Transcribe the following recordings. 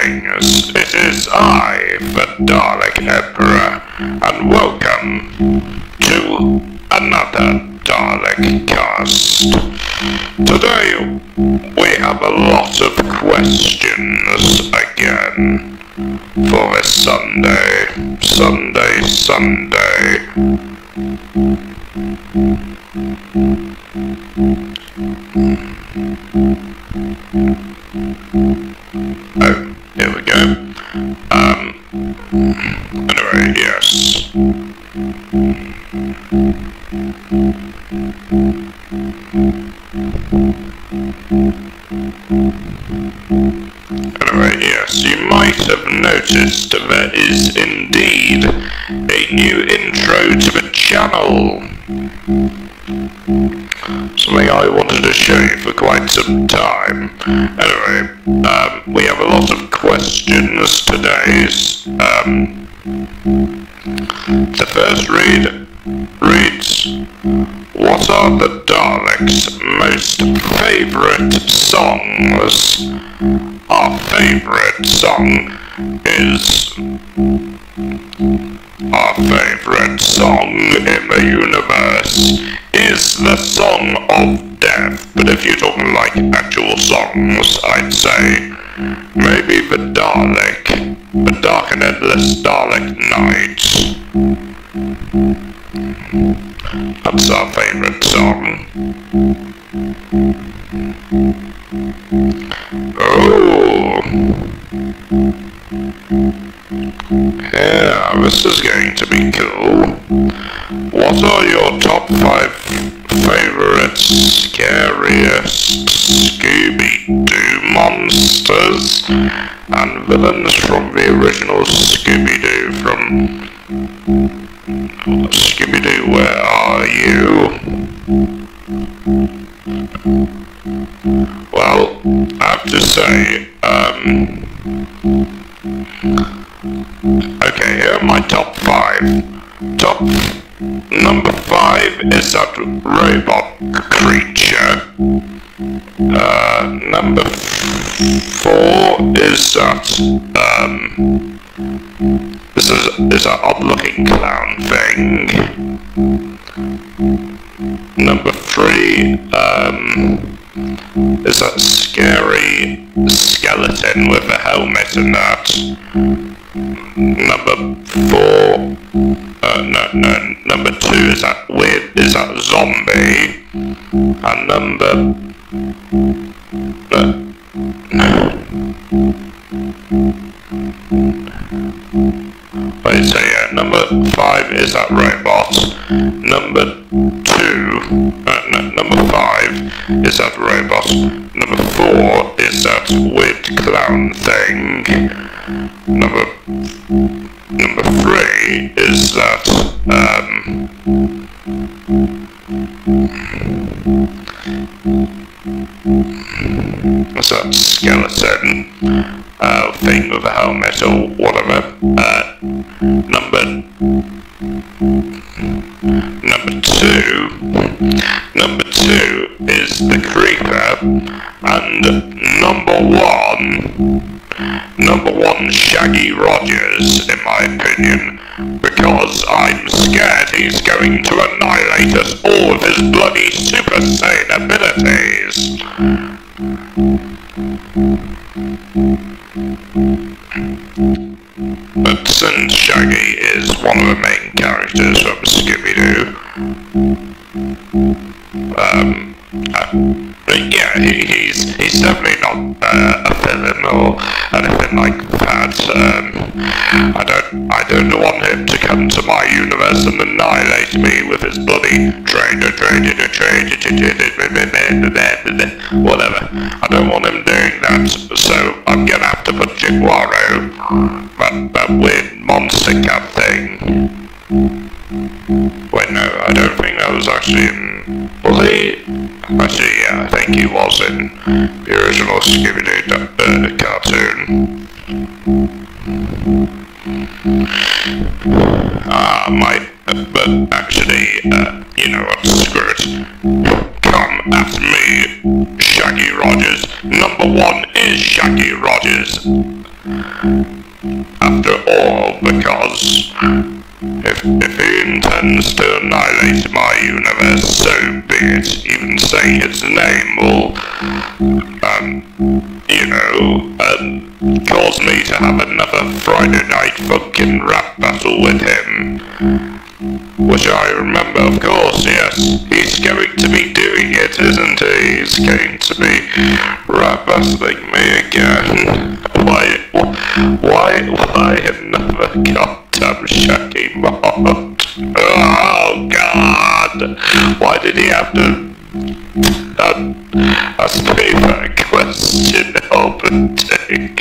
things. It is I, the Dalek Emperor, and welcome to another Dalekcast. Today we have a lot of questions again for this Sunday. Oh, here we go. Anyway, yes. Anyway, yes, you might have noticed there is indeed a new intro to the channel. Something I wanted to show you for quite some time. Anyway, we have a lot of questions today. The first reads, what are the Daleks' most favourite songs? Our favourite song in the universe is the Song of Death, but if you're talking like actual songs, I'd say maybe the Dalek, the Dark and Endless Dalek Night. That's our favourite song. Oh! Yeah, this is going to be cool. What are your top 5 favourite scariest Scooby-Doo monsters and villains from the original Scooby-Doo? From Scooby-Doo, where are you? Well, I have to say, okay, here are my top 5. Number 5 is that robot creature. Number 4 is that, is that odd-looking clown thing. Number 3, is that scary skeleton with a helmet and that. Number 4, number 2 is that zombie, and number number 5 is that robot. Number 5 is that robot. Number 4 is that weird clown thing. Number 3 is that what's that skeleton thing with a helmet or whatever. Number 2 is the creeper, and number one Shaggy Rogers, in my opinion, because I'm scared he's going to annihilate us all with his bloody Super Saiyan abilities. But since Shaggy is one of the main characters from Scooby-Doo, yeah, he's definitely not a villain or anything like that. I don't want him to come to my universe and annihilate me with his bloody whatever. I don't want him doing that, so I'm gonna have to put Jaguaro, that weird monster cat thing. Wait, no, I don't think that was actually in... Was he? Actually, yeah, I think he was in the original Scooby-Doo cartoon. But actually, you know what, screw it. Come at me, Shaggy Rogers. Number 1 is Shaggy Rogers. After all, because if he intends to annihilate my universe, so be it. Even saying his name will, cause me to have another Friday night fucking rap battle with him. Which I remember, of course, yes. He's going to be doing it, isn't he? He's going to be rap battling me again. Why another goddamn Shaggy mod? Oh, God! Why did he have to ask me that question, Albertic?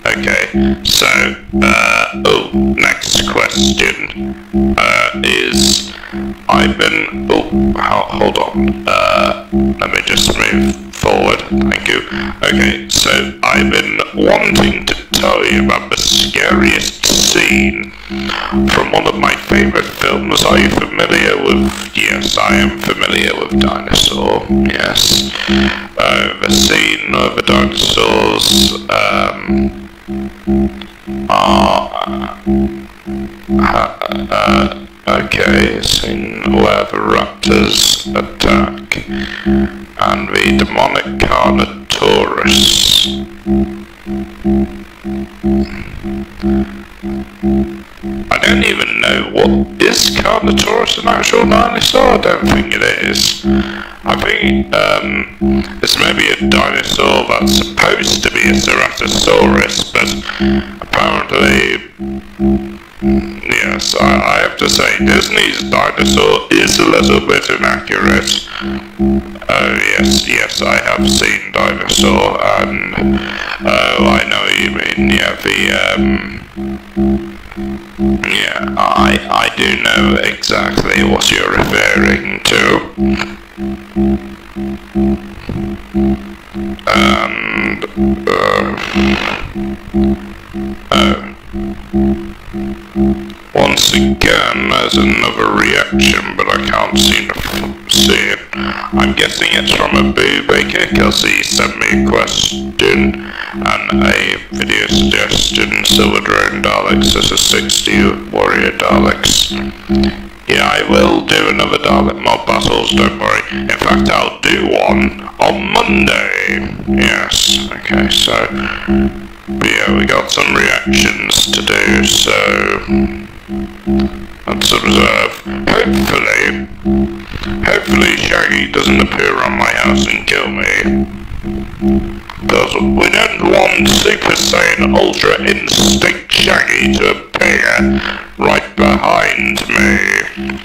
Okay, so, next question, is, hold on, let me just move forward, thank you. Okay, so I've been wanting to tell you about the scariest scene from one of my favorite films. Are you familiar with, yes, I am familiar with Dinosaur, yes. The scene of the dinosaurs, okay, scene where the raptors attack, and the demonic Carnotaurus. I don't even know, what is Carnotaurus an actual dinosaur? I don't think it is. I think it's maybe a dinosaur that's supposed to be a Ceratosaurus, but apparently, yes, I have to say, Disney's dinosaur is a little bit inaccurate. Oh, yes, I have seen Dinosaur, and, I know what you mean, yeah, I do know exactly what you're referring to. And, once again, there's another reaction, but I can't seem to see it. I'm guessing it's from a Boo Baker, because he sent me a question and a video suggestion. Silver Drone Daleks, this is 60 Warrior Daleks. Yeah, I will do another Dalek mob battles, don't worry. In fact, I'll do one on Monday. Yes, okay, so, but yeah, we got some reactions to do, so let's observe. Hopefully Shaggy doesn't appear on my house and kill me. Because we don't want Super Saiyan Ultra Instinct Shaggy to appear right behind me.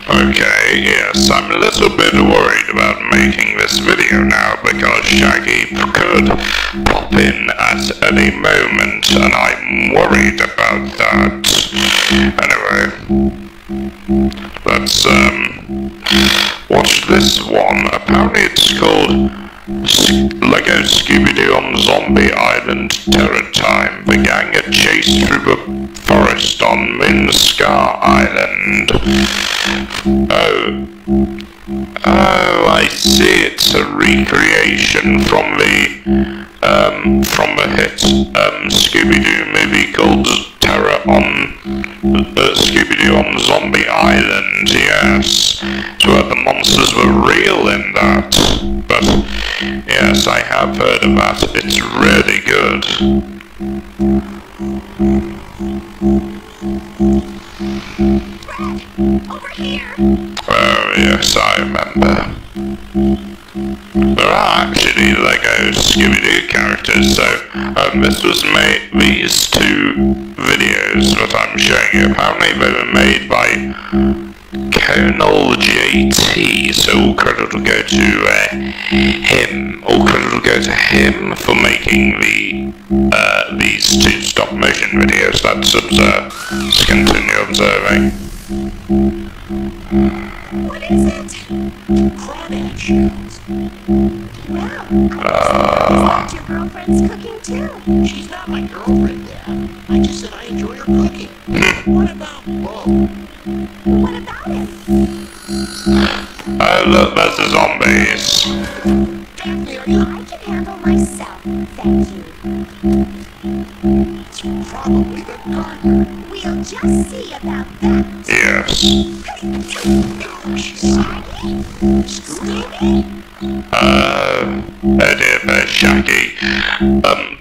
Okay, yes, I'm a little bit worried about making this video now because Shaggy could pop in at any moment, and I'm worried about that. Anyway, let's watch this one. Apparently it's called Lego Scooby-Doo on Zombie Island Terror Time. The gang are chased through the forest on Minscar Island. Oh, I see. It's a recreation from the hit Scooby-Doo movie called Terror on Scooby-Doo on Zombie Island. Yes, it's where the monsters were real in that. But yes, I have heard of that. It's really good. Over here. Oh yes, I remember. There are actually Lego Scooby-Doo characters, so this was made. These two videos that I'm showing you, apparently they were made by Conall JT, so all credit will go to him. All credit will go to him for making these two stop motion videos. Let's observe. Let's continue observing. What is it? Crawdad shells. Wow, I thought your girlfriend's cooking too. She's not my girlfriend, Dad. I just said I enjoy her cooking. What about Bo? What about him? Oh look, there's the zombies. Daphne, are you? I can handle myself, thank you. It's probably the gardener. We'll just see about that. Yes. Shaggy? Scooby? Oh dear, there's Shaggy.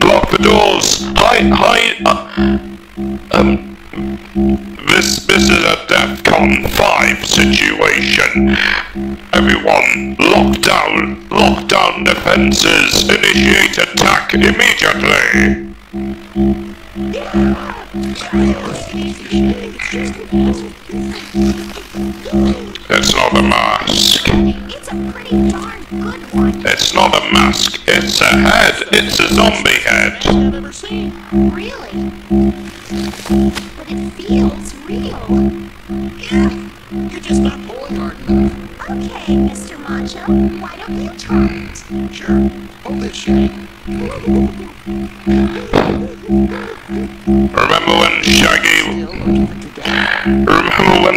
Block the doors. Hide. This is a DEFCON 5 situation. Everyone, lock down defenses. Initiate attack immediately. It's not a mask. It's a pretty darn good one. It's not a mask. It's a head. It's a zombie head. I've ever seen. Really? But it feels real. Yeah, you're just not pulling hard enough. Okay, Mr. Macho, why don't you try it? Sure, hold this shit. Remember when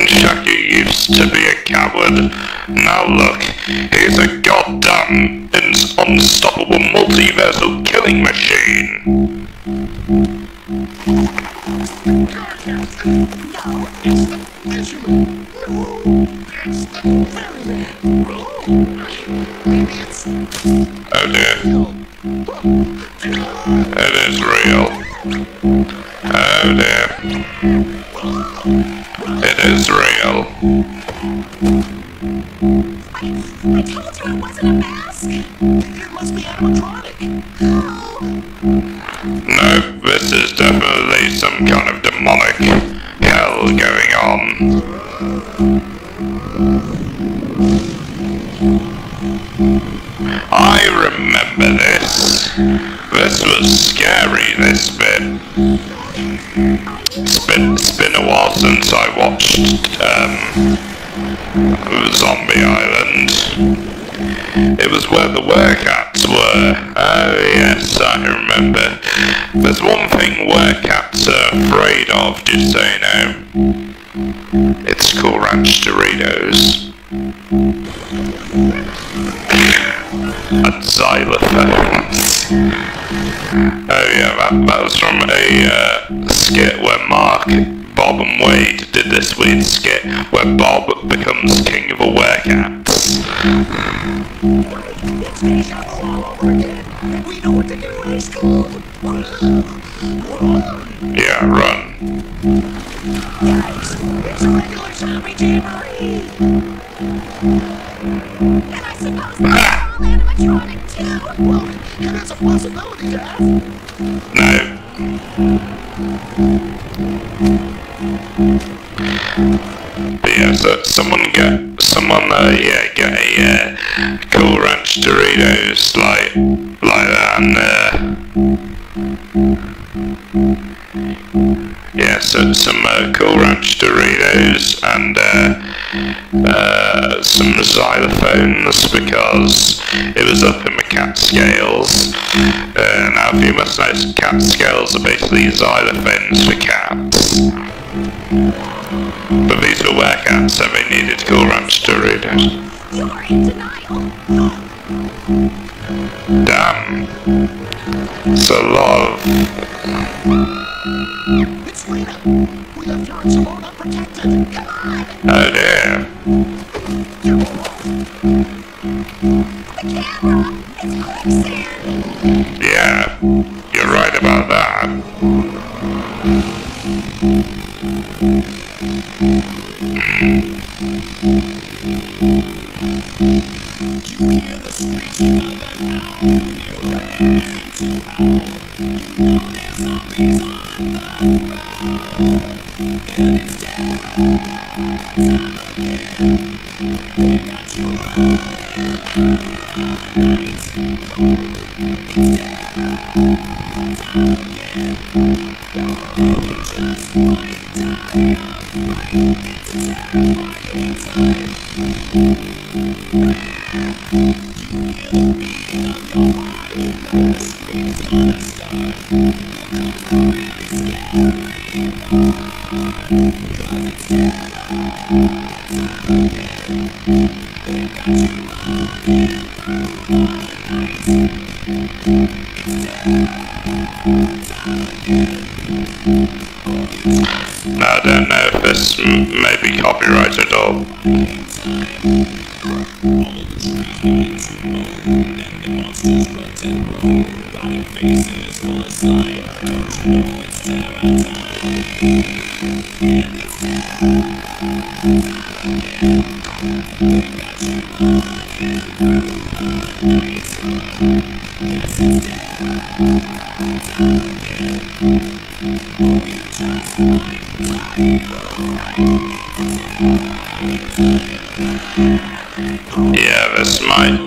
Shaggy used to be a coward? Now look, he's a goddamn unstoppable multiversal killing machine. No. It's the fisherman. No, it's the ferryman. Maybe it's Oh dear, real. it is real. Oh dear, it is real. I told you it wasn't a mask. It must be animatronic. No, this is definitely some kind of demonic hell going on. I remember this. This was scary, this bit. It's been a while since I watched Zombie Island. It was where the werecats were. Oh yes, I remember. There's one thing werecats are afraid of, just so you know. It's Cool Ranch Doritos. And xylophones. Oh yeah, that was from a skit where Mark, Bob and Wade did this weird skit where Bob becomes king of the werecats. It's deja vu all over again. We know what to do when it's cold. Yeah, run. Guys, it's a regular zombie jamboree. And I suppose that's all animatronic too. Well, yeah, that's a possibility, Dad. No. But yeah, so someone get a Cool Ranch Doritos like that, and yeah, so some Cool Ranch Doritos and some xylophones because it was up in the Catskills. Now, if you must know, Catskills are basically xylophones for cats. But these were werecats, so they needed Cool Ranch Doritos. You're in denial. Damn. It's a lot of... It's Lena. We left her and Simone unprotected. Come on. Oh dear. The camera. It's quicksand. Yeah, you're right about that. You hear the screeching of that howl. You ran into howl. You know there's zombies on the prowl. And it's dead. They got you all night. It's dead. Oh, just like die. Now, I don't know if this may be copyrighted or... Yeah, this might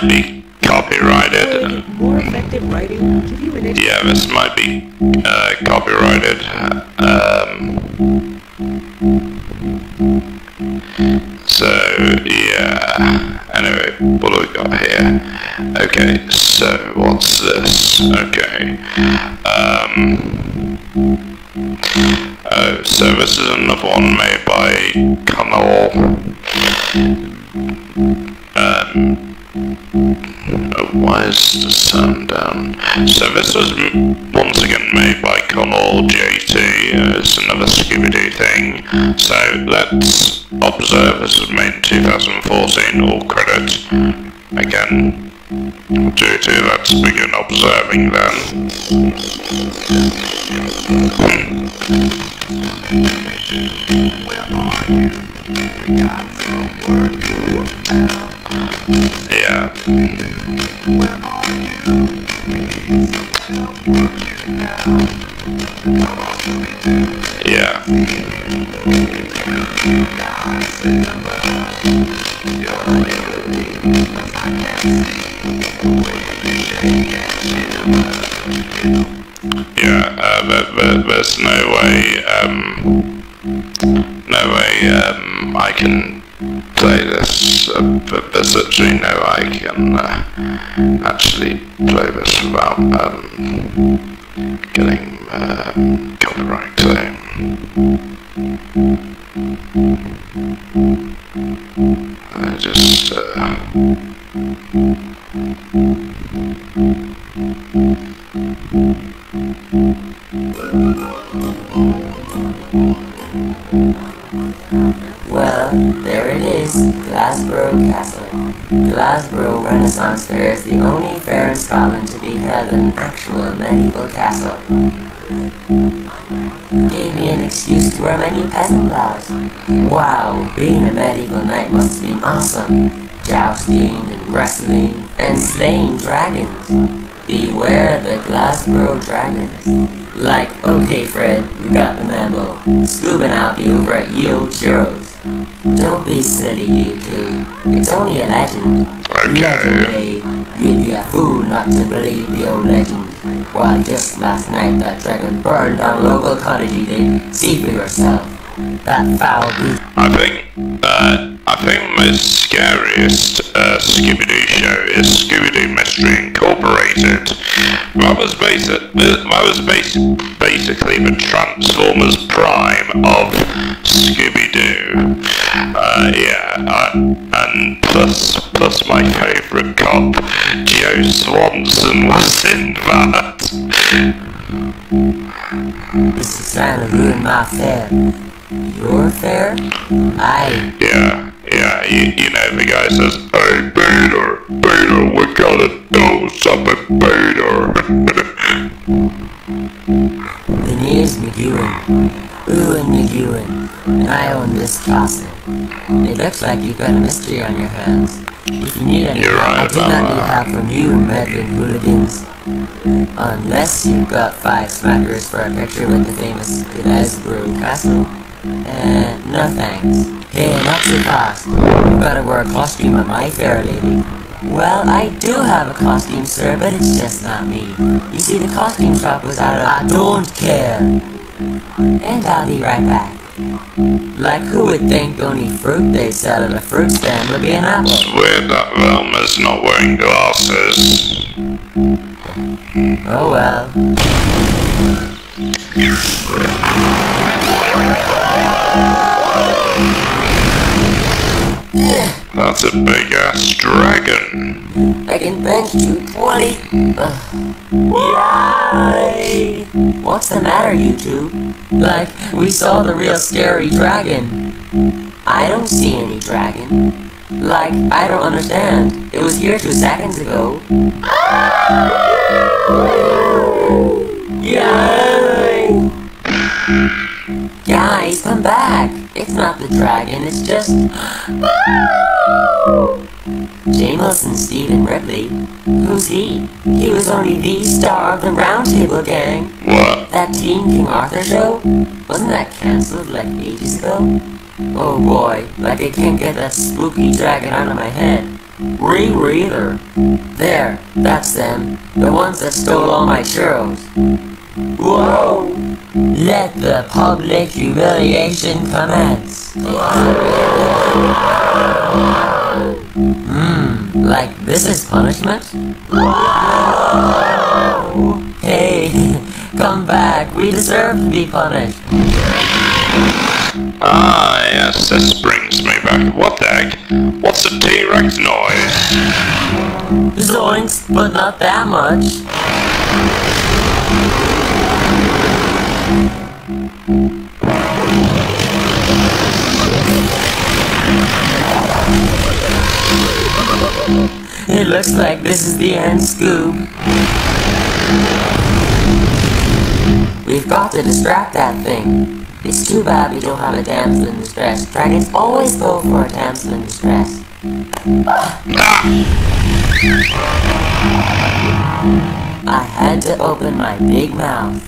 be copyrighted. More effective writing. Give you an Yeah, this might be copyrighted. So yeah. Anyway, what do we got here? Okay, so what's this? Okay. Oh, so this is another one made by Conall. Why is the sound down? So this was once again made by Conall JT. It's another Scooby-Doo thing. So let's observe. This was made in 2014. All credit again. JT, let's begin observing then. Yeah. Yeah. Yeah, there's no way, I can play this, but there's actually no way I can, actually play this without, getting, copyright, so. I just, Well, there it is, Glasborough Castle. Glasborough Renaissance Fair is the only fair in Scotland to be held in an actual medieval castle. Gave me an excuse to wear my new peasant blouse. Wow, being a medieval knight must have been awesome. Jousting and wrestling and slaying dragons. Beware the Glasborough dragons. Like, okay Fred, we got the memo. Scoob and I'll be over at Yo Churros. Don't be silly, you two. It's only a legend. Legendary. You'd be a fool not to believe the old legend. Why, just last night that dragon burned down a local cottage you did. See for yourself. That foul beast. I think the most scariest Scooby-Doo show is Scooby-Doo Mystery Incorporated. That was basically the Transformers Prime of Scooby-Doo. And plus my favourite cop, Joe Swanson, was in that. This is trying to ruin my fair. Your fair? Yeah, you know the guy says, "Hey, Peter, we gotta do something, Peter." The name's McEwen. Owen McEwen. And I own this castle. It looks like you've got a mystery on your hands. If you need any help, I do not need help from you, meddling hooligans. Unless you've got 5 smackers for a picture with the famous Glasborough Castle. No thanks. Hey, not so fast. You've gotta wear a costume at my fair, lady. Well, I do have a costume, sir, but it's just not me. You see, the costume shop was out of... I don't care. and I'll be right back. Like, who would think only fruit they sell at a fruit stand would be an apple? It's weird that Velma's not wearing glasses. Oh well. That's a big-ass dragon. I can bench 220. Yay! What's the matter, you two? Like, we saw the real scary dragon. I don't see any dragon. Like, I don't understand. It was here 2 seconds ago. Yay! Guys, come back! It's not the dragon, it's just... Jameis and Stephen Ripley. Who's he? He was only the star of the Round Table Gang. What? That Teen King Arthur show? Wasn't that cancelled like ages ago? Oh boy, like I can't get that spooky dragon out of my head. Either. There, that's them. The ones that stole all my churros. Whoa! Let the public humiliation commence. Like this is punishment? Hey, come back, we deserve to be punished. Ah, yes, this brings me back. What the heck? What's a T-Rex noise? Zoinks, but not that much. It looks like this is the end, Scoob. We've got to distract that thing. It's too bad we don't have a damsel in distress. Dragons always go for a damsel in distress. I had to open my big mouth.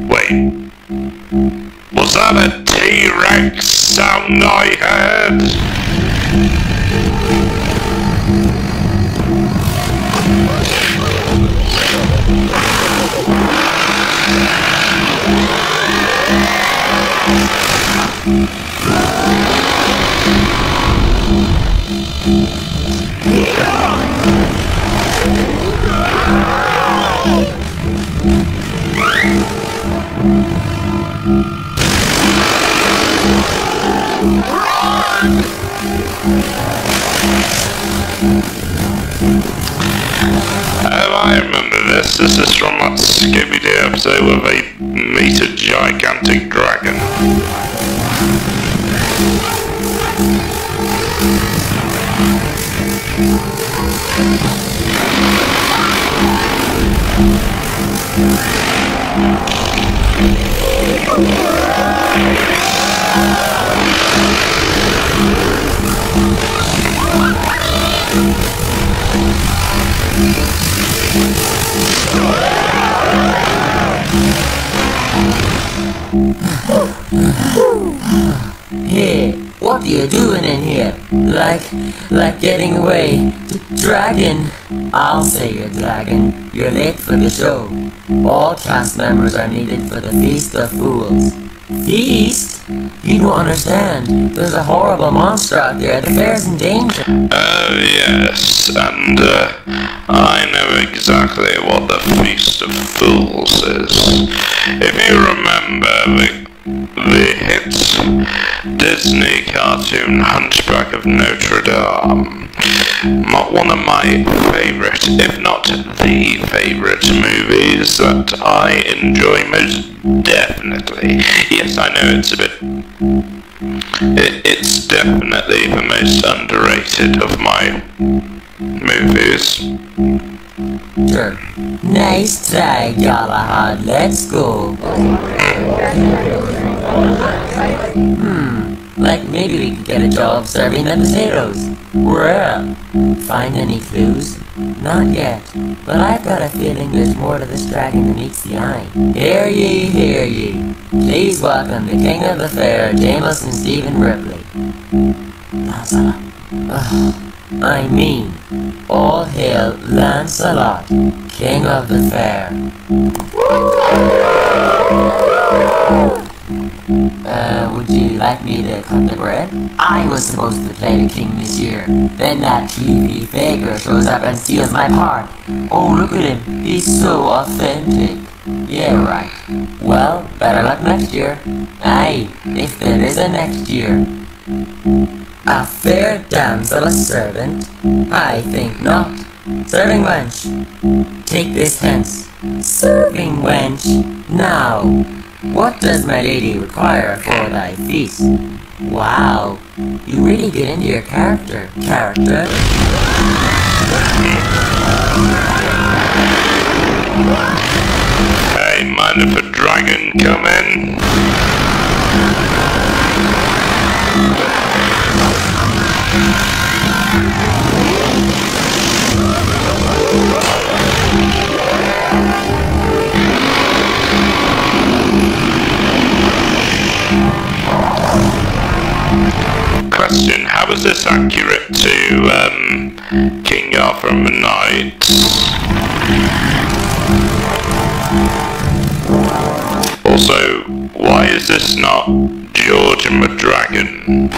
Wait. Was that a T-Rex sound I heard? I remember this. This is from that Scooby-Doo episode where they meet a gigantic dragon. Hey, what are you doing in here? Like getting away. Dragon. I'll say you're dragon. You're late for the show. All cast members are needed for the Feast of Fools. Feast? You don't understand. There's a horrible monster out there. The fair's in danger. Oh yes, and I know exactly what the Feast of Fools is. If you remember the hit Disney cartoon Hunchback of Notre Dame, one of my favourite, if not the favourite movies that I enjoy most definitely. Yes, I know it's a bit... It's definitely the most underrated of my movies. Sure. Nice try, Galahad. Let's go. Like maybe we could get a job serving the potatoes. Well, find any clues? Not yet, but I've got a feeling there's more to this dragon than meets the eye. Hear ye, hear ye. Please welcome the king of the fair, Jameis and Stephen Ripley. I mean, all hail Lancelot, King of the Fair. Would you like me to cut the bread? I was supposed to play the king this year. Then that TV faker shows up and steals my part. Oh, look at him. He's so authentic. Yeah, right. Well, better luck next year. Aye, if there is a next year. A fair damsel a servant? I think not. Serving wench, take this hence. Serving wench, now. What does my lady require for thy feast? Wow, you really get into your character. Hey, mind if a dragon come in? Question, how is this accurate to, King Arthur and the Knights? Also, why is this not George and the Dragon?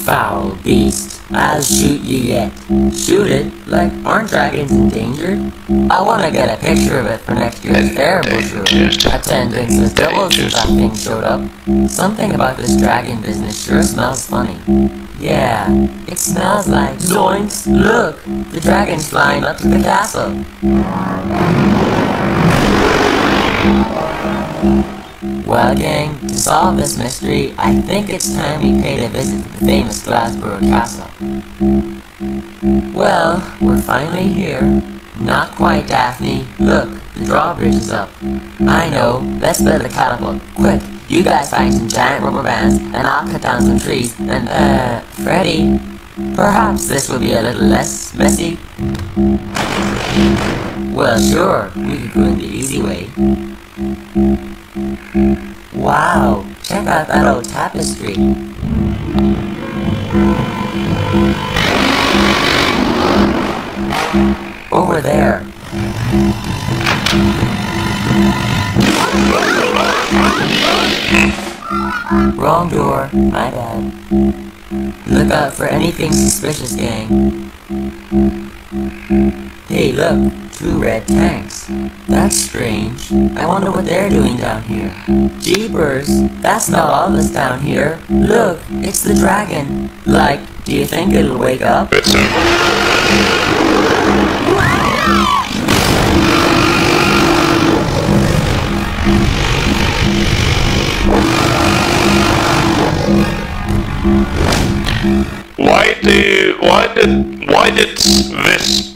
Foul beast, I'll shoot you yet. Shoot it? Like, aren't dragons endangered? I wanna get a picture of it for next year's fair brochure. Attendance has doubled since that thing showed up. Something about this dragon business sure smells funny. Yeah, it smells like zoinks! Look! The dragon's flying up to the castle. Well, gang, to solve this mystery, I think it's time we paid a visit to the famous Glasgow Castle. Well, we're finally here. Not quite, Daphne. Look, the drawbridge is up. I know, let's build a catapult. Quick, you guys find some giant rubber bands, and I'll cut down some trees, and, Freddy, perhaps this will be a little less messy? Well, sure, we could go in the easy way. Wow, check out that old tapestry. Over there. Wrong door, my bad. Look out for anything suspicious, gang. Hey, look, 2 red tanks. That's strange. I wonder what they're doing down here. Jeepers, that's not all that's down here. Look, it's the dragon. Like, do you think it'll wake up?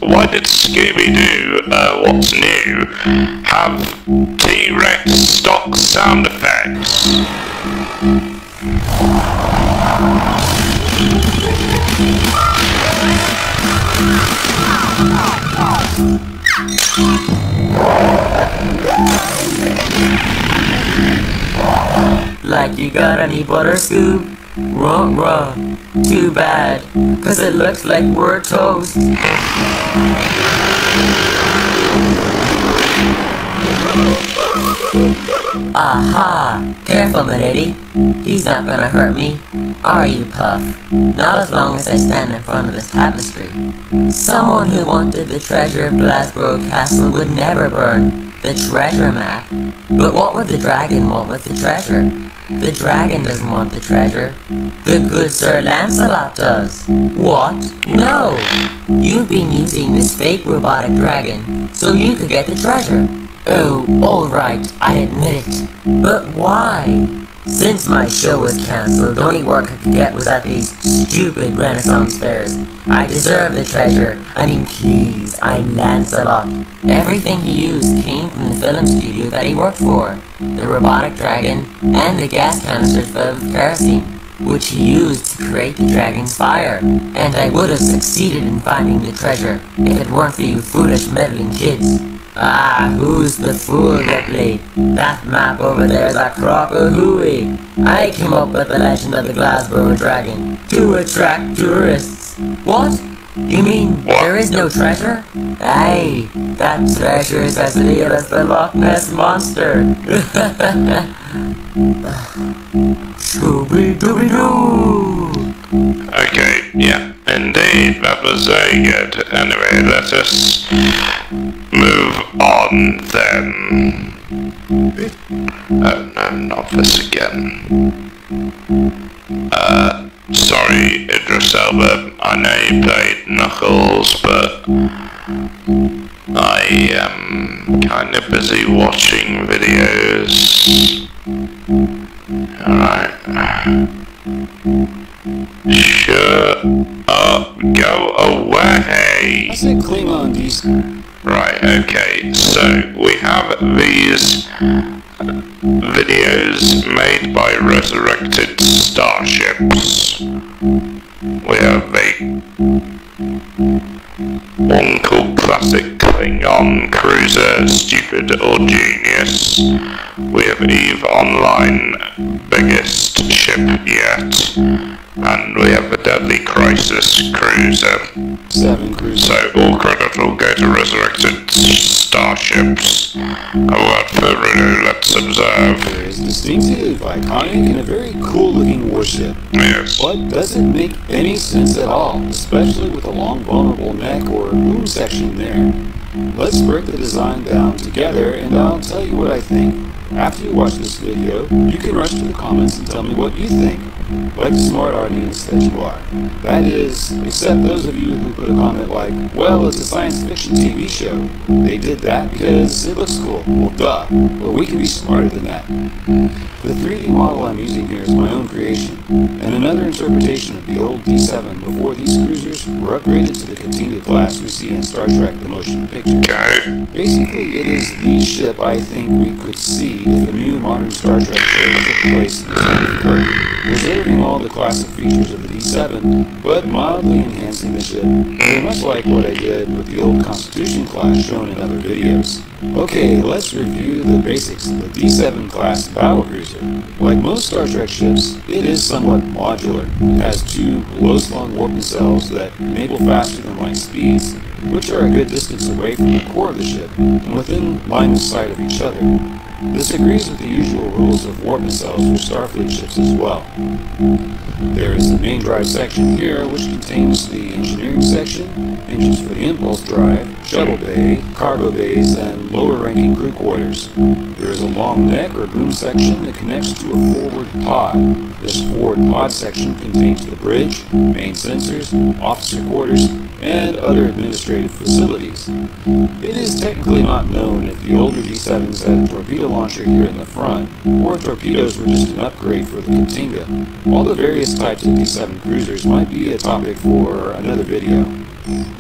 Why did Scooby-Doo, what's new, have T-Rex stock sound effects? Like you got any butter, Scoob? Wrong. Too bad, 'cause it looks like we're toast. Aha! Careful, milady. He's not gonna hurt me. Are you, Puff? Not as long as I stand in front of this tapestry. Someone who wanted the treasure of Glasgow Castle would never burn the treasure map. But what would the dragon want with the treasure? The dragon doesn't want the treasure. The good Sir Lancelot does. What? No! You've been using this fake robotic dragon so you could get the treasure. Oh, alright, I admit it. But why? Since my show was cancelled, the only work I could get was at these stupid Renaissance fairs. I deserve the treasure. I mean, please, I'm Lancelot. Everything he used came from the film studio that he worked for. The robotic dragon, and the gas canisters filled with kerosene, which he used to create the dragon's fire. And I would have succeeded in finding the treasure if it weren't for you foolish meddling kids. Ah, who's the fool Ripley? That map over there's a proper hooey. I came up with the legend of the Glasgow Dragon to attract tourists. What? You mean there is no treasure? Aye, that treasure is as real as the Loch Ness Monster. Scooby-Doo! Okay, yeah, indeed, that was very good. Anyway, let us move on then. Oh no, not this again. Sorry, Idris Elba, I know you played Knuckles, but I am kinda busy watching videos. Alright. Shut up, go away! I said Klingon decent. Right, okay, so we have these videos made by Resurrected Starships. We have a one called Classic Klingon Cruiser, Stupid or Genius. We have EVE Online, biggest ship yet. And we have the Deadly Crisis Cruiser. 7 cruisers. So all credit will go to Resurrected Starships. Without further ado, let's observe. There is distinctive, iconic, and a very cool-looking warship. Yes. But doesn't make any sense at all, especially with the long vulnerable neck or boom section there. Let's break the design down together and I'll tell you what I think. After you watch this video, you can rush to the comments and tell me what you think, like the smart audience that you are. That is, except those of you who put a comment like, well, it's a science fiction TV show. They did that because it looks cool. Well, duh. But we can be smarter than that. The 3D model I'm using here is my own creation, and another interpretation of the old D7 before these cruisers were upgraded to the Katinga class we see in Star Trek The Motion Picture. Okay. Basically, it is the ship I think we could see if a new modern Star Trek show took place in the 2030, preserving all the classic features of the D7, but mildly enhancing the ship, very much like what I did with the old Constitution class shown in other videos. Okay, let's review the basics of the D7 class battlecruiser. Like most Star Trek ships, it is somewhat modular. It has 2 low-slung warp nacelles that enable faster than light speeds, which are a good distance away from the core of the ship, and within line of sight of each other. This agrees with the usual rules of warp nacelles for Starfleet ships as well. There is the main drive section here, which contains the engineering section, engines for the impulse drive, shuttle bay, cargo bays, and lower-ranking crew quarters. There is a long neck or boom section that connects to a forward pod. This forward pod section contains the bridge, main sensors, officer quarters, and other administrative facilities. It is technically not known if the older D7s had a torpedo launcher here in the front, or if torpedoes were just an upgrade for the Katinga. All the various types of D7 cruisers might be a topic for another video.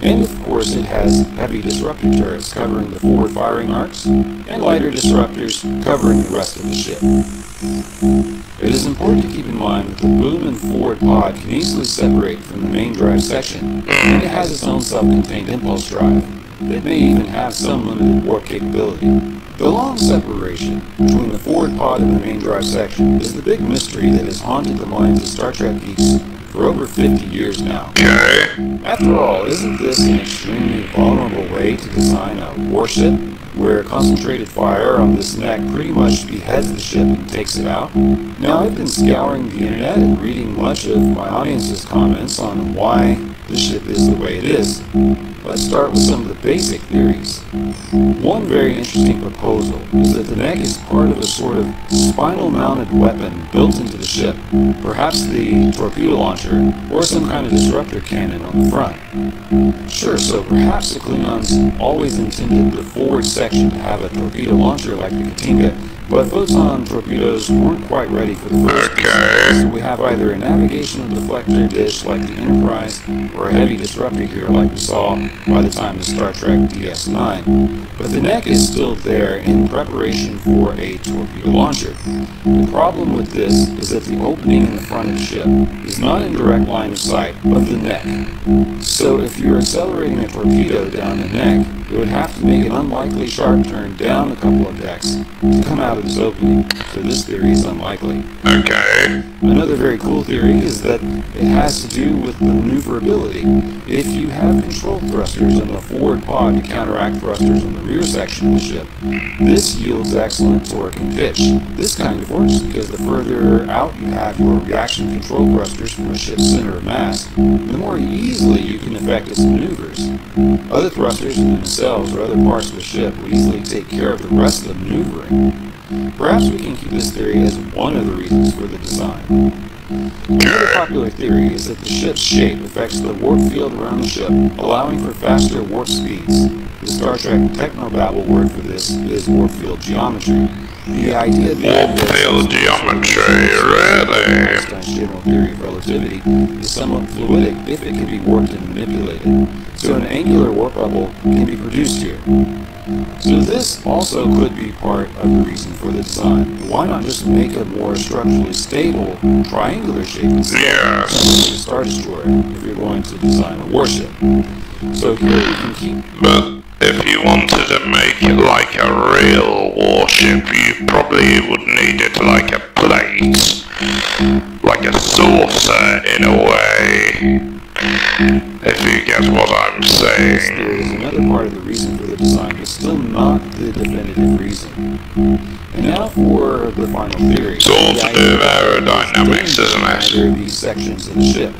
And of course it has heavy disruptor turrets covering the forward firing arcs, and lighter disruptors covering the rest of the ship. It is important to keep in mind that the boom and forward pod can easily separate from the main drive section, and it has its own self-contained impulse drive. It may even have some limited warp capability. The long separation between the forward pod and the main drive section is the big mystery that has haunted the minds of Star Trek geeks for over 50 years now. Okay. After all, isn't this an extremely vulnerable way to design a warship, where concentrated fire on this neck pretty much beheads the ship and takes it out? Now, I've been scouring the internet and reading much of my audience's comments on why the ship is the way it is. Let's start with some of the basic theories. One very interesting proposal is that the neck is part of a sort of spinal-mounted weapon built into the ship, perhaps the torpedo launcher or some kind of disruptor cannon on the front. Sure, so perhaps the Klingons always intended the forward section to have a torpedo launcher like the Katinga, but photon torpedoes weren't quite ready for the first piece, so we have either a navigational deflector dish like the Enterprise, or a heavy disruptor here like we saw by the time of Star Trek DS9. But the neck is still there in preparation for a torpedo launcher. The problem with this is that the opening in the front of the ship is not in direct line of sight of the neck. So if you're accelerating a torpedo down the neck, it would have to make an unlikely sharp turn down a couple of decks to come out of this opening, so this theory is unlikely. Okay. Another very cool theory is that it has to do with the maneuverability. If you have control thrusters in the forward pod to counteract thrusters in the rear section of the ship, this yields excellent torque and pitch. This kind of works because the further out you have your reaction control thrusters from a ship's center of mass, the more easily you can affect its maneuvers. Other thrusters in themselves or other parts of the ship will easily take care of the rest of the maneuvering. Perhaps we can keep this theory as one of the reasons for the design. Another popular theory is that the ship's shape affects the warp field around the ship, allowing for faster warp speeds. The Star Trek technobabble word for this is warp field geometry. The idea being Warp field geometry, really? Einstein's general theory of relativity is somewhat fluidic if it can be warped and manipulated, so an angular warp bubble can be produced here. So this also could be part of the reason for the design. Why not just make a more structurally stable, triangular shape instead? Yes. Like a Star Destroyer if you're going to design a warship. So here you can keep... But if you wanted to make it like a real warship, you probably would need it like a plate. Like a saucer, in a way. If you get what I'm saying. There is another part of the reason for the design, but still not the definitive reason. And now for the final theory. It's all to do with aerodynamics, isn't it? There are these sections of the ship,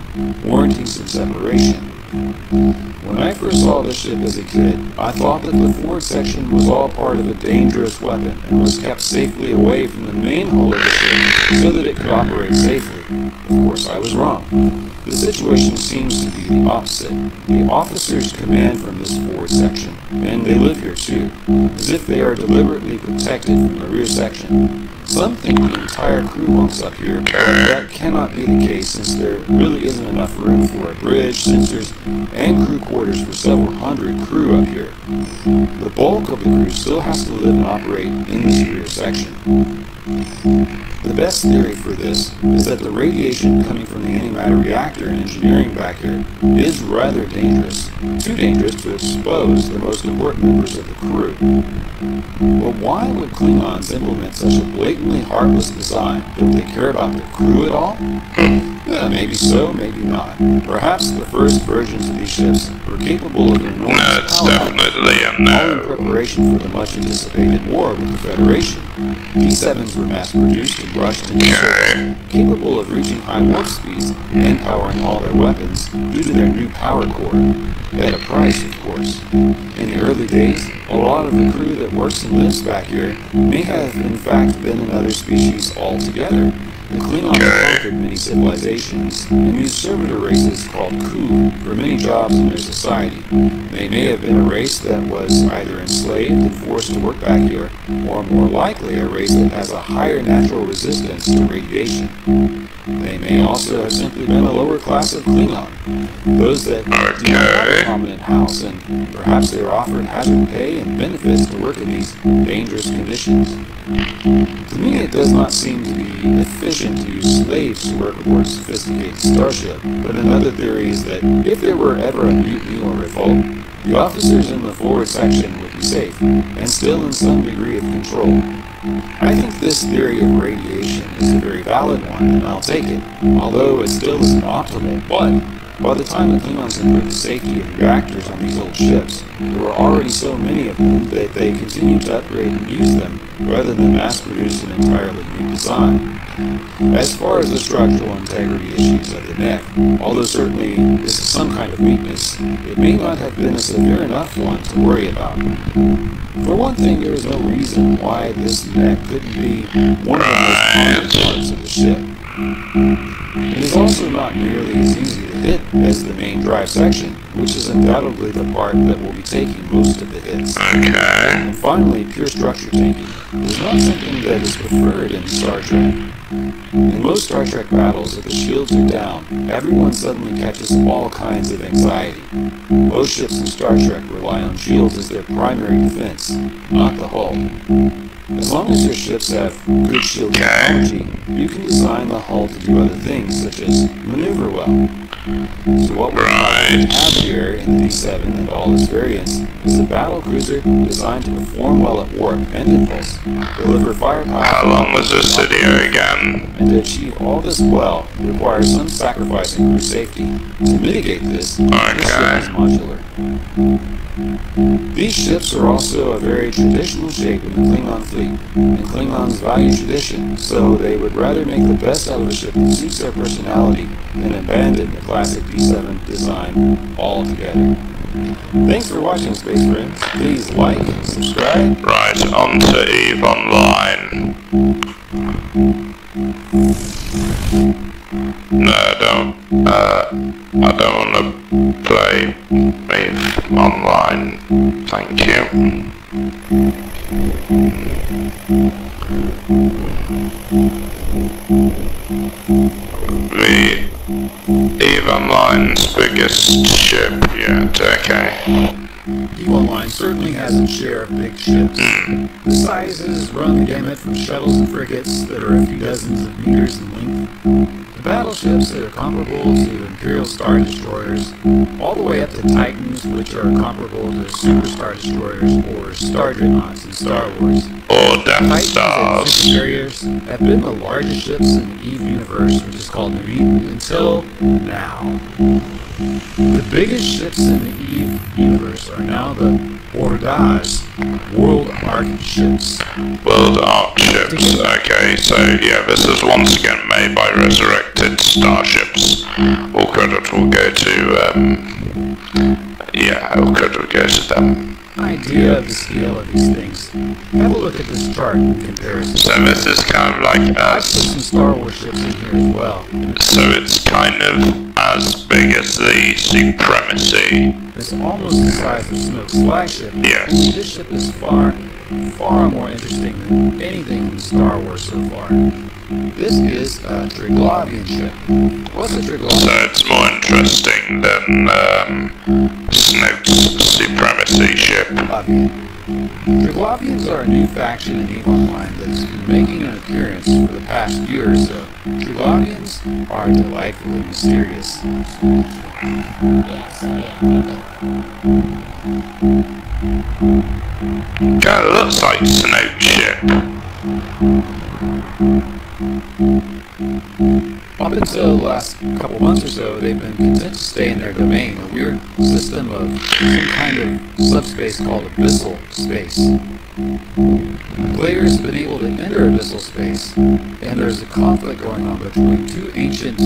warranting some separation. When I first saw the ship as a kid, I thought that the forward section was all part of a dangerous weapon and was kept safely away from the main hull of the ship so that it could operate safely. Of course, I was wrong. The situation seems to be the opposite. The officers command from this forward section, and they live here too, as if they are deliberately protected from the rear section. Some think the entire crew bunks up here, but that cannot be the case since there really isn't enough room for a bridge, sensors, and crew quarters for several hundred crew up here. The bulk of the crew still has to live and operate in this rear section. The best theory for this is that the radiation coming from the antimatter reactor and engineering back here is rather dangerous, too dangerous to expose the most important members of the crew. But why would Klingons implement such a blatantly heartless design? Don't they care about their crew at all? Maybe so, maybe not. Perhaps the first versions of these ships were capable of enormous power. That's definitely a All in no. preparation for the much-anticipated war with the Federation. D7s were mass-produced and rushed into service, capable of reaching high warp speeds and powering all their weapons due to their new power core. At a price, of course. In the early days, a lot of the crew that works and lives back here may have in fact been another species altogether. The Klingons conquered many civilizations and used servitor races called Ku for many jobs in their society. They may have been a race that was either enslaved and forced to work back here, or more likely a race that has a higher natural resistance to radiation. They may also have simply been a lower class of Klingon, those that do not have a prominent house, and perhaps they are offered hazard pay and benefits to work in these dangerous conditions. To me, it does not seem to be efficient to use slaves to work aboard a sophisticated starship, but another theory is that if there were ever a mutiny or revolt, the officers in the forward section would be safe, and still in some degree of control. I think this theory of radiation is a very valid one, and I'll take it, although it still isn't optimal. But by the time the Klingons improved the safety of reactors on these old ships, there were already so many of them that they continued to upgrade and use them, rather than mass-produce an entirely new design. As far as the structural integrity issues of the neck, although certainly this is some kind of weakness, it may not have been a severe enough one to worry about. For one thing, there is no reason why this neck couldn't be one of the most prominent parts of the ship. It is also not nearly as easy to hit as the main drive section, which is undoubtedly the part that will be taking most of the hits. And finally, pure structure tanking is not something that is preferred in Star Trek. In most Star Trek battles, if the shields are down, everyone suddenly catches all kinds of anxiety. Most ships in Star Trek rely on shields as their primary defense, not the hull. As long as your ships have good shield technology, you can design the hull to do other things, such as maneuver well. So what we have here in the D7 and all its variants is a battle cruiser designed to perform well at warp and impulse, deliver firepower. How long was this video again? And to achieve all this well requires some sacrifice in crew safety. To mitigate this, this ship is modular. These ships are also a very traditional shape in the Klingon fleet, and Klingons value tradition, so they would rather make the best out of a ship that suits their personality than abandon the classic D7 design altogether. Thanks for watching, Space Friends. Please like, subscribe. Right, on to EVE Online. No, I don't want to play EVE Online. Thank you. The EVE Online's biggest ship yet, okay. EVE Online certainly has its share of big ships. The sizes run the gamut from shuttles and frigates that are a few dozens of meters in length, to battleships that are comparable to Imperial Star Destroyers, all the way up to Titans, which are comparable to Super Star Destroyers or Star Dreadnoughts in Star Wars. Or Death Titans Stars. and Super Carriers have been the largest ships in the EVE universe, which is called New Eden, until now. The biggest ships in the EVE universe are now the Bordage World Arc ships. World Arc ships, okay, so yeah, this is once again made by Resurrected Starships. All credit will go to, all credit will go to them. Idea of the scale of these things. Have a look at this chart in comparison. So this is kind of like I've put some Star Wars ships in here as well. So it's kind of as big as the Supremacy. It's almost the size of Snoke's flagship. Yes. Only this ship is far more interesting than anything in Star Wars so far. This is a Triglavian ship. What's a Triglavian? So it's more interesting than Snoke's Supremacy ship. Triglavians are a new faction in EVE Online that's been making an appearance for the past year or so. Triglavians are delightfully mysterious. Kind of looks like Snoke's ship. Up until the last couple months or so, they've been content to stay in their domain, a weird system of some kind of subspace called abyssal space. Players have been able to enter abyssal space, and there's a conflict going on between two ancient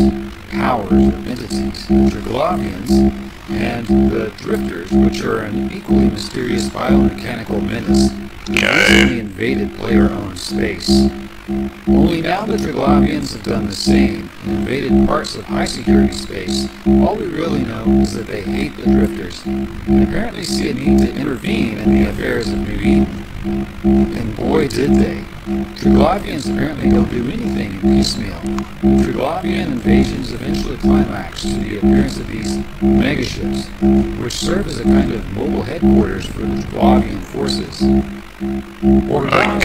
powers or entities, the Triglavians and the Drifters, which are an equally mysterious biomechanical menace that recently invaded player-owned space. Only now the Triglavians have done the same and invaded parts of high-security space. All we really know is that they hate the Drifters, and apparently see a need to intervene in the affairs of New Eden. And boy did they. Triglavians apparently don't do anything in piecemeal. The Triglavian invasions eventually climax to the appearance of these megaships, which serve as a kind of mobile headquarters for the Triglavian forces. Organs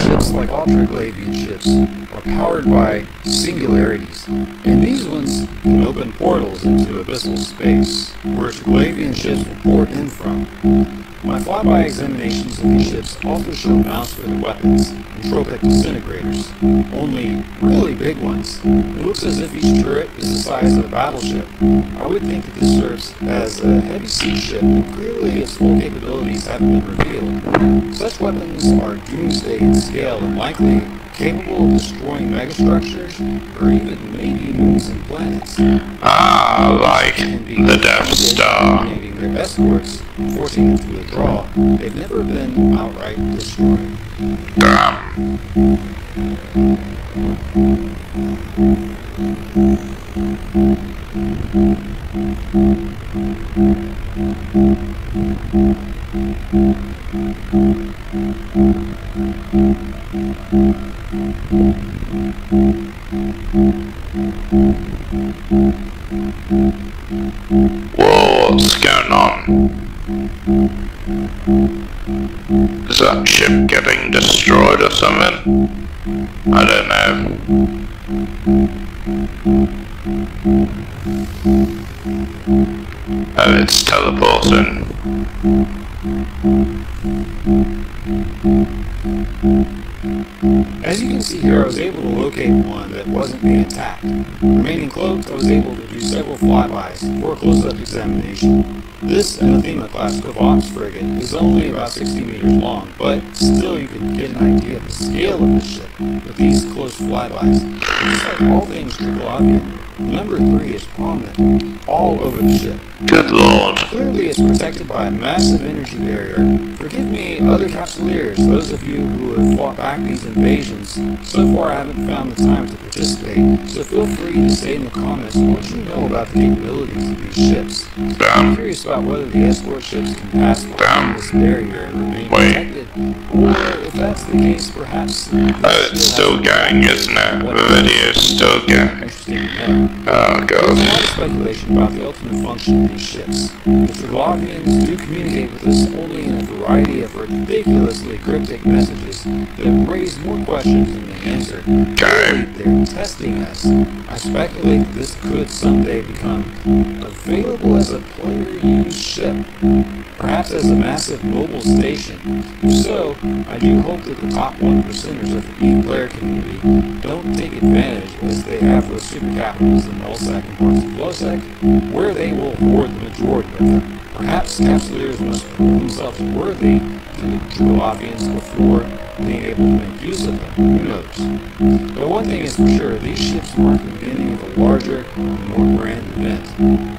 ships, like all Triglavian ships, are powered by singularities, and these ones can open portals into abyssal space, where Triglavian ships will port in from. My flyby examinations of these ships also show mounts for the weapons and tropic disintegrators, only really big ones. It looks as if each turret is the size of a battleship. I would think that this serves as a heavy sea ship, and clearly its full capabilities haven't been revealed. Such weapons are doomsday in scale and likely capable of destroying megastructures or even maybe moons and planets. Ah, like the Death Star. Their escorts, forcing them to withdraw. They've never been outright destroyed. Damn. Whoa, what's going on? Is that ship getting destroyed or something? I don't know. Oh, it's teleporting. As you can see here, I was able to locate one that wasn't being attacked. Remaining cloaked, I was able to do several flybys for a close-up examination. This Anathema-class Ops frigate is only about 60 meters long, but still you can get an idea of the scale of the ship with these close flybys. Just like all things Triglavian, number 3 is prominent all over the ship. Good lord. Clearly it's protected by a massive energy barrier. Forgive me, other Capsuleers, those of you who have fought back these invasions. So far I haven't found the time to participate, so feel free to say in the comments what you know about the capabilities of these ships. I'm curious about whether the escort ships can pass behind this barrier and remain protected, or if that's the case, perhaps... Oh, it's still going, isn't it? The video's still going. Interesting to know. Oh, There's a lot of God. speculation about the ultimate function of these ships. The Triglavians do communicate with us only in a variety of ridiculously cryptic messages that raise more questions than they answer. Okay. They're testing us. I speculate that this could someday become available as a player-used ship, perhaps as a massive mobile station. If so, I do hope that the top 1%ers of the e-player community don't take advantage as they have with super capitals in Nullsec and parts of Lowsec, where they will hoard the majority of them. Perhaps Capsuleers must prove themselves worthy to the Triglavians before being able to make use of them. Who knows? But one thing is for sure, these ships mark the beginning of a larger and more grand event.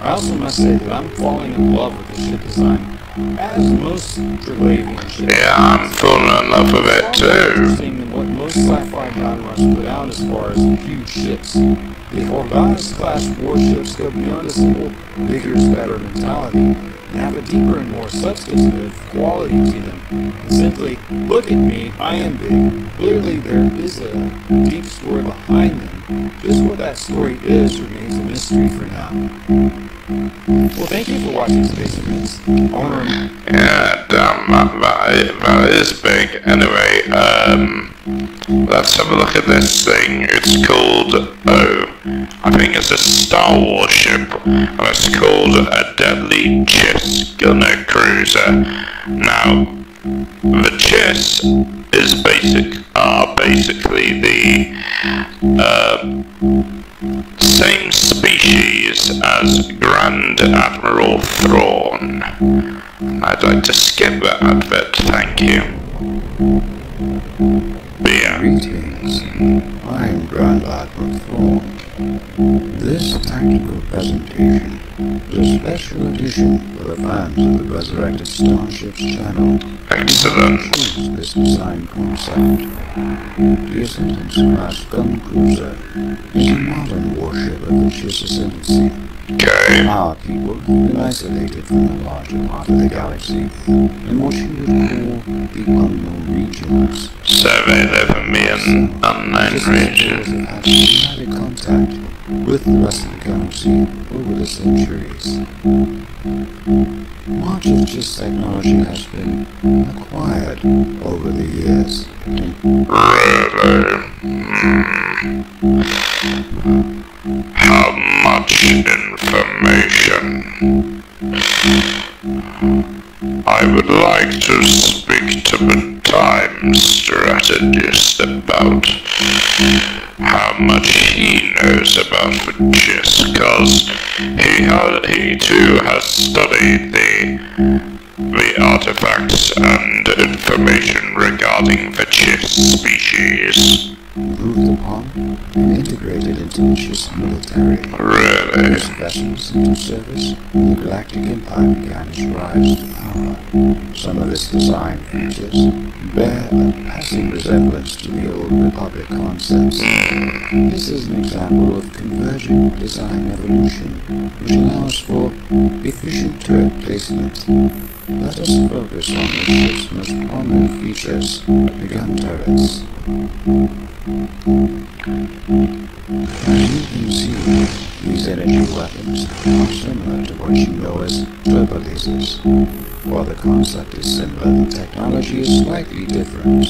I also must say that I'm falling in love with the ship design, as most Triglavian ships. Yeah, I'm falling in love with it It's more too. interesting than what most sci-fi genres put out as far as huge ships. The Organis-class warships go beyond a simple bigger is better mentality and have a deeper and more substantive quality to them. And simply, look at me, I am big. Clearly there is a deep story behind them. Just what that story is remains a mystery for now. Well, thank you for watching Space Friends. Yeah, damn, that is big. Anyway, let's have a look at this thing. It's called, I think it's a Star Wars ship, and it's called a Deadly Chiss Gunner Cruiser. Now, the Chiss is basically the same species as Grand Admiral Thrawn. I'd like to skip that advert, thank you. Beer. Greetings, I'm Grand Admiral Thrawn. This tactical presentation is a special edition for the fans of the Resurrected Starships channel. Excellent. Choose this design concept. The Ascendance-class gun cruiser is a modern warship of the Chiss Ascendancy. Okay. Our people have been isolated from the larger part of the galaxy in what you would call the unknown regions. So they live in the unknown region. Have sporadic contact with the rest of the galaxy over the centuries. Much of Chiss technology has been acquired over the years. Really? How much information? I would like to speak to the time strategist about how much he knows about the Chiss, because he too has studied the artifacts and information regarding the Chiss species. Improved upon and integrated into the Chiss military. Really? Its vessels into service when the Galactic Empire began its rise to power. Some of its design features bear a passing resemblance to the old Republic concepts. This is an example of convergent design evolution, which allows for efficient turret placement. Let us focus on the ship's most prominent features, the gun turrets. As you can see, These energy weapons are similar to what you know as turbo lasers. While the concept is similar, the technology is slightly different.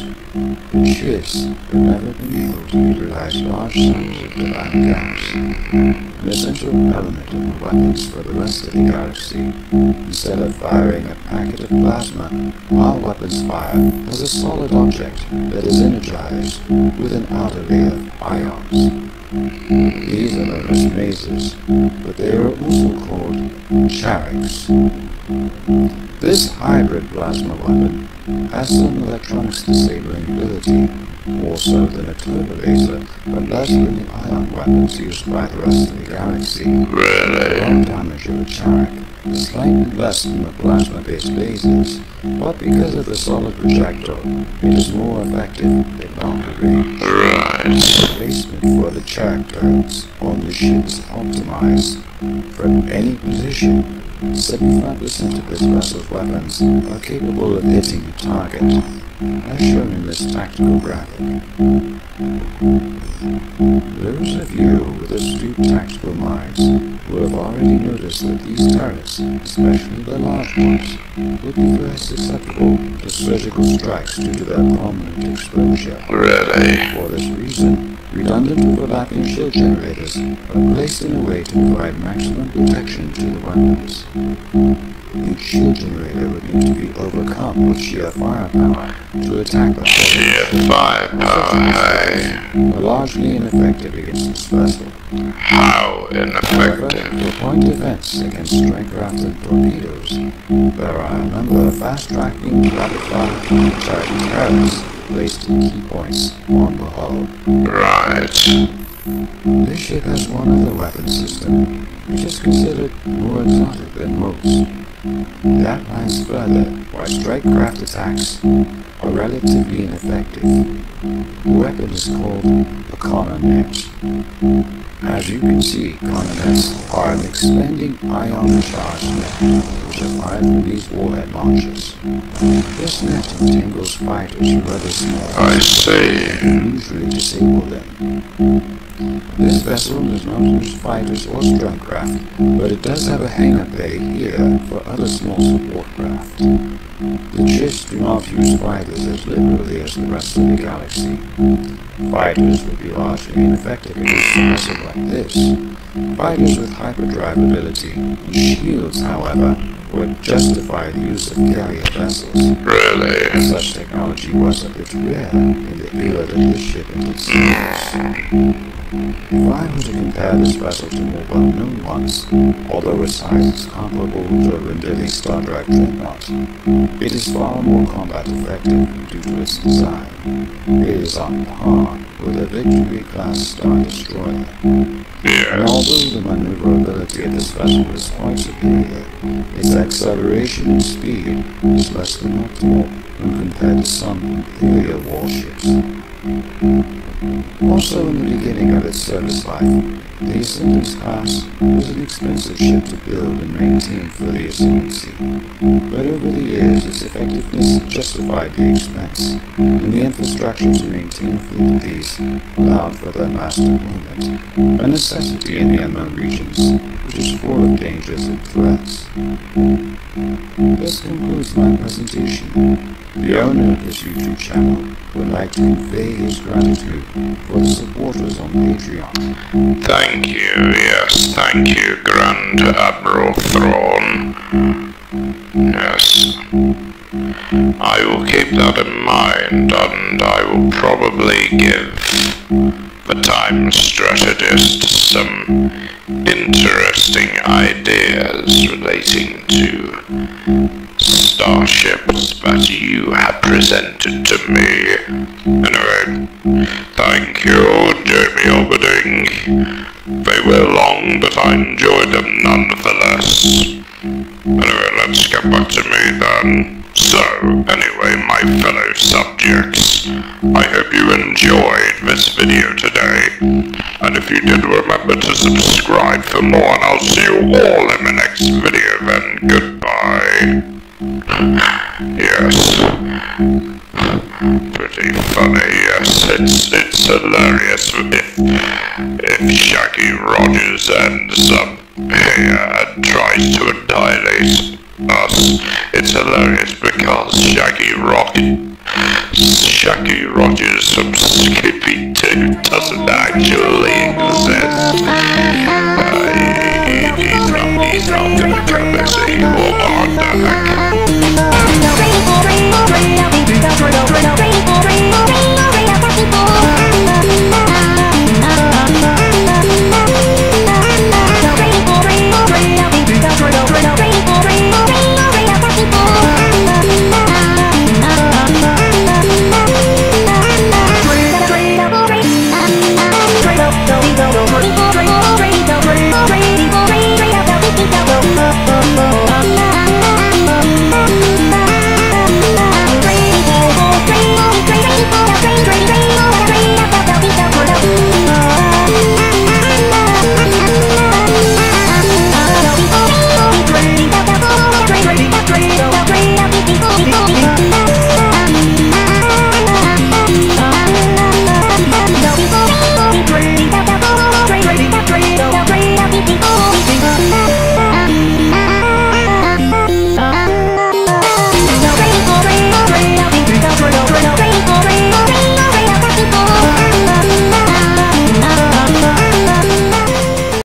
The chips have never been able to utilize large sums of divine gas, an essential element of the weapons for the rest of the galaxy. Instead of firing a packet of plasma, our weapons fire as a solid object that is energized with an outer layer of ions. These are known as mazes, but they are also called charics. This hybrid plasma weapon has some electronics disabling ability, more so than a turbo laser, but less than the ion weapons used by the rest of the galaxy. The raw damage of a charik is slightly less than the plasma-based lasers, but because of the solid projectile, it is more effective at longer range. The placement for the charik turrets on the ship is optimized from any position. 75% of this vessel's weapons are capable of hitting a target, as shown in this tactical graphic. Those of you with astute tactical minds will have already noticed that these turrets, especially the large ones, will be very susceptible to surgical strikes due to their prominent exposure. For this reason, redundant overlapping shield generators are placed in a way to provide maximum protection to the weapons. Each shield generator would need to be overcome with sheer firepower to attack the Sheer firepower, hey? are largely ineffective against this vessel. How However, ineffective? for point defense against strike-craft and torpedoes, there are a number of fast-tracking, rapid-fire turrets placed at key points on the hull. Right. This ship has one other weapon system, which is considered more exotic than most. That lies further why strike-craft attacks are relatively ineffective. The weapon is called a coronet. As you can see, coronets are an expanding ion charge net, which are fired from these warhead launchers. This net entangles fighters or other small I see. and usually disable them. This vessel does not use fighters or strike craft, but it does have a hangar bay here for other small support craft. The Chiss do not use fighters as liberally as the rest of the galaxy. Fighters would be largely ineffective against a vessel like this. Fighters with hyperdrive ability and shields, however, would justify the use of carrier vessels. Really? Such technology was a bit rare in the era that this ship entered service. If I were to compare this vessel to more well-known ones, although its size is comparable to a Rendelli Star Drive dreadnought, it is far more combat effective due to its design. It is on par with a Victory-class Star Destroyer. And although Yes. the maneuverability of this vessel is quite superior, its acceleration and speed is less than optimal when compared to some Imperial warships. Also, in the beginning of its service life, the Ascendance class was an expensive ship to build and maintain for the Ascendancy. But over the years, its effectiveness justified the expense, and the infrastructure to maintain a fleet of these allowed for their mass deployment, a necessity in the unknown regions, which is full of dangers and threats. This concludes my presentation. The owner of this YouTube channel would like to convey his gratitude for the supporters on Patreon. Thank you, yes, thank you, Grand Admiral Thrawn. Yes. I will keep that in mind, and I will probably give the Time Strategist some interesting ideas relating to starships that you have presented to me. Anyway, thank you, Jamie Alberding. They were long, but I enjoyed them nonetheless. Anyway, let's get back to me then. So, anyway, my fellow subjects, I hope you enjoyed this video today. And if you did, remember to subscribe for more, and I'll see you all in the next video then. Goodbye. Yes. Pretty funny, yes. It's hilarious if Shaggy Rogers ends up here and tries to annihilate us. It's hilarious because Shaggy Rogers from Scooby-Doo doesn't actually exist.